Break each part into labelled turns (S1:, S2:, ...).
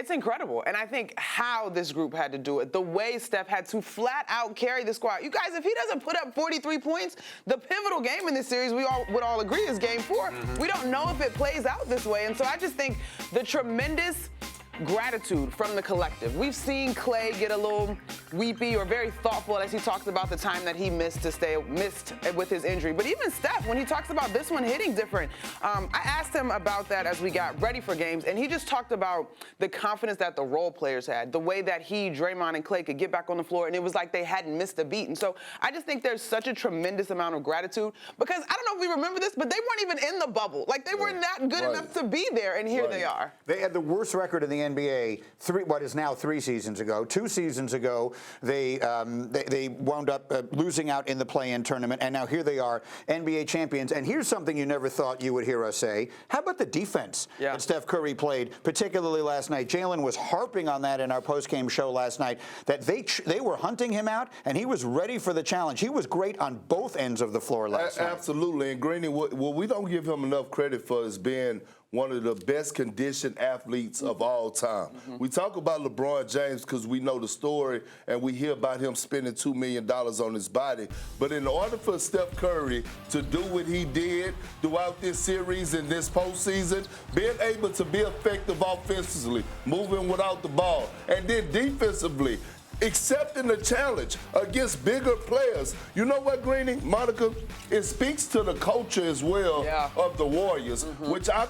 S1: It's incredible. And I think how this group had to do it, the way Steph had to flat out carry the squad. You guys, if he doesn't put up 43 points, the pivotal game in this series, we all would all agree, is game 4. We don't know if it plays out this way. And so I just think the tremendous gratitude from the collective. We've seen Clay get a little weepy or very thoughtful as he talks about the time that he missed with his injury. But even Steph, when he talks about this one hitting different, I asked him about that as we got ready for games, and he just talked about the confidence that the role players had, the way that he, Draymond, and Clay could get back on the floor, and it was like they hadn't missed a beat. And so I just think there's such a tremendous amount of gratitude because I don't know if we remember this, but they weren't even in the bubble. Like, they were not good enough to be there, and here they are.
S2: They had the worst record in the NBA what is now 3 seasons ago. 2 seasons ago, they wound up losing out in the play-in tournament, and now here they are, NBA champions. And here's something you never thought you would hear us say. How about the defense that Steph Curry played, particularly last night? Jalen was harping on that in our post-game show last night, that they were hunting him out, and he was ready for the challenge. He was great on both ends of the floor last night.
S3: Absolutely. And Greeny, what we don't give him enough credit for is being one of the best conditioned athletes of all time. We talk about LeBron James because we know the story and we hear about him spending $2 million on his body. But in order for Steph Curry to do what he did throughout this series and this postseason, being able to be effective offensively, moving without the ball, and then defensively, accepting the challenge against bigger players. You know what, Greeny, Monica? It speaks to the culture as well of the Warriors, which one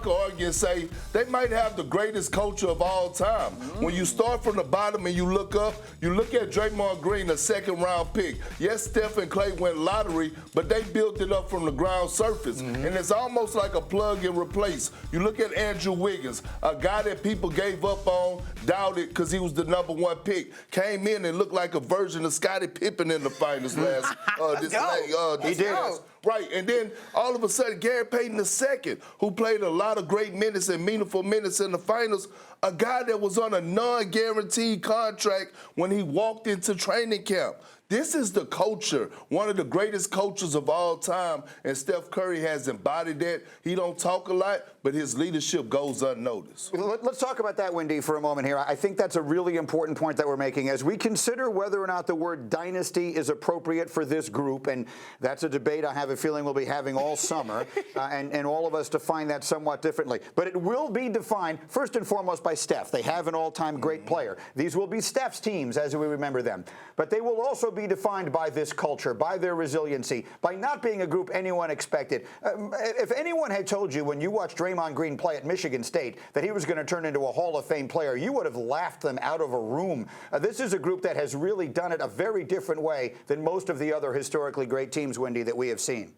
S3: could argue and say they might have the greatest culture of all time. When you start from the bottom and you look up, you look at Draymond Green, a second-round pick. Yes, Steph and Clay went lottery, but they built it up from the ground surface. And it's almost like a plug and replace. You look at Andrew Wiggins, a guy that people gave up on, doubted because he was the #1 pick, came in and looked like a version of Scottie Pippen in the finals
S2: He did.
S3: Right, and then all of a sudden, Gary Payton II, who played a lot of great minutes and meaningful minutes in the finals, a guy that was on a non-guaranteed contract when he walked into training camp. This is the culture, one of the greatest coaches of all time, and Steph Curry has embodied that. He don't talk a lot, but his leadership goes unnoticed.
S2: Let's talk about that, Wendy, for a moment here. I think that's a really important point that we're making as we consider whether or not the word dynasty is appropriate for this group, and that's a debate I have a feeling we'll be having all summer, and all of us define that somewhat differently. But it will be defined, first and foremost, by Steph. They have an all-time great player. These will be Steph's teams as we remember them. But they will also be defined by this culture, by their resiliency, by not being a group anyone expected. If anyone had told you when you watched Draymond Green play at Michigan State that he was going to turn into a Hall of Fame player, you would have laughed them out of a room. This is a group that has really done it a very different way than most of the other historically great teams, Wendy, that we have seen.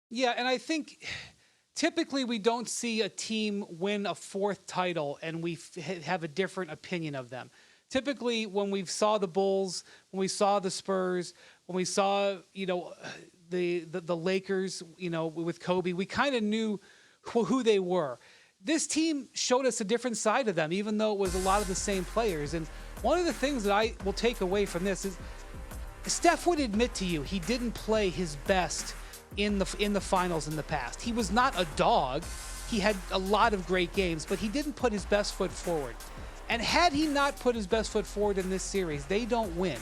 S4: Yeah, and I think typically we don't see a team win a 4th title and we have a different opinion of them. Typically, when we saw the Bulls, when we saw the Spurs, when we saw, the Lakers, with Kobe, we kind of knew who they were. This team showed us a different side of them, even though it was a lot of the same players. And one of the things that I will take away from this is Steph would admit to you he didn't play his best in the finals in the past. He was not a dog. He had a lot of great games, but he didn't put his best foot forward. And had he not put his best foot forward in this series, they don't win.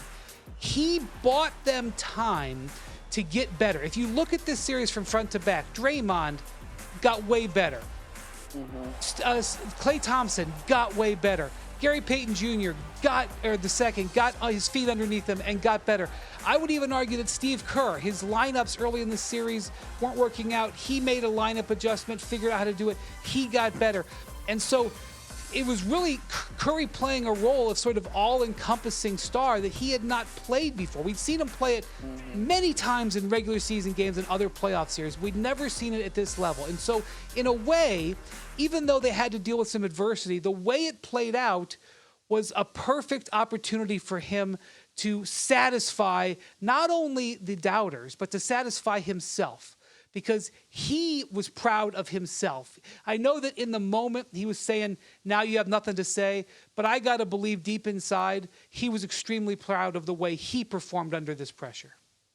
S4: He bought them time to get better. If you look at this series from front to back, Draymond got way better. Klay Thompson got way better. Gary Payton Jr. got his feet underneath him and got better. I would even argue that Steve Kerr, his lineups early in the series weren't working out. He made a lineup adjustment, figured out how to do it. He got better. And so it was really Curry playing a role of sort of all-encompassing star that he had not played before. We'd seen him play it many times in regular season games and other playoff series. We'd never seen it at this level. And so, in a way, even though they had to deal with some adversity, the way it played out was a perfect opportunity for him to satisfy not only the doubters, but to satisfy himself. Because he was proud of himself. I know that in the moment he was saying, now you have nothing to say, but I got to believe deep inside he was extremely proud of the way he performed under this pressure.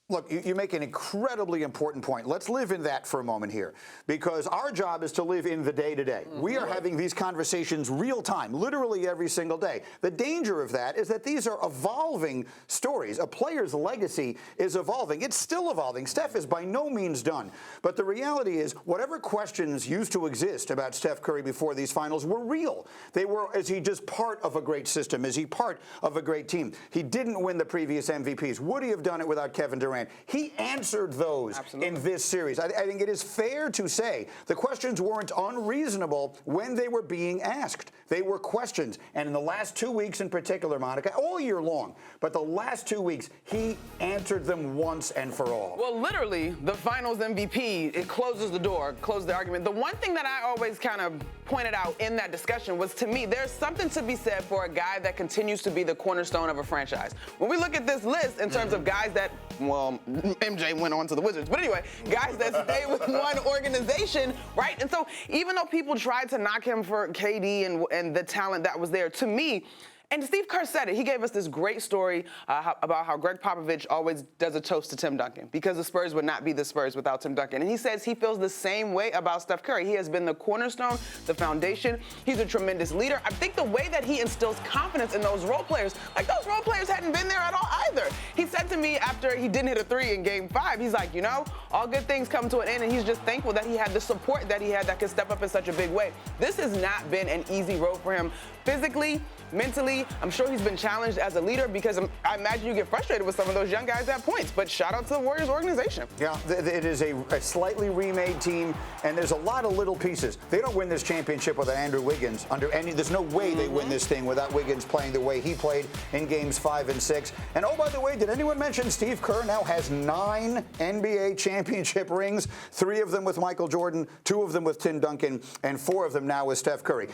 S2: Look, you make an incredibly important point. Let's live in that for a moment here, because our job is to live in the day-to-day. We are having these conversations real time, literally every single day. The danger of that is that these are evolving stories. A player's legacy is evolving. It's still evolving. Steph is by no means done. But the reality is, whatever questions used to exist about Steph Curry before these finals were real. They were, is he just part of a great system? Is he part of a great team? He didn't win the previous MVPs. Would he have done it without Kevin Durant? He answered those in this series. I think it is fair to say the questions weren't unreasonable when they were being asked. They were questions. And in the last 2 weeks in particular, Monica, all year long, but the last 2 weeks, he answered them once and for all.
S1: Well, literally, the finals MVP, it closes the door, closes the argument. The one thing that I always kind of pointed out in that discussion was, to me, there's something to be said for a guy that continues to be the cornerstone of a franchise. When we look at this list in terms of guys that, well, MJ went on to the Wizards, but anyway, guys that stay with one organization, right? And so even though people tried to knock him for KD and the talent that was there, to me, and Steve Kerr said it. He gave us this great story about how Greg Popovich always does a toast to Tim Duncan, because the Spurs would not be the Spurs without Tim Duncan. And he says he feels the same way about Steph Curry. He has been the cornerstone, the foundation. He's a tremendous leader. I think the way that he instills confidence in those role players, like those role players hadn't been there at all either. He said to me after he didn't hit a three in Game 5, he's like, you know, all good things come to an end, and he's just thankful that he had the support that he had that could step up in such a big way. This has not been an easy road for him physically, mentally. I'm sure he's been challenged as a leader, because I imagine you get frustrated with some of those young guys at points. But shout out to the Warriors organization.
S2: Yeah, it is a slightly remade team, and there's a lot of little pieces. They don't win this championship without Andrew Wiggins. There's no way they win this thing without Wiggins playing the way he played in Games 5 and 6. And oh, by the way, did anyone mention Steve Kerr now has 9 NBA championship rings? 3 of them with Michael Jordan, 2 of them with Tim Duncan, and 4 of them now with Steph Curry.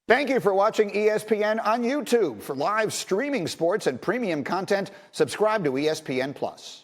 S2: Thank you for watching ESPN on YouTube. For live streaming sports and premium content, subscribe to ESPN+.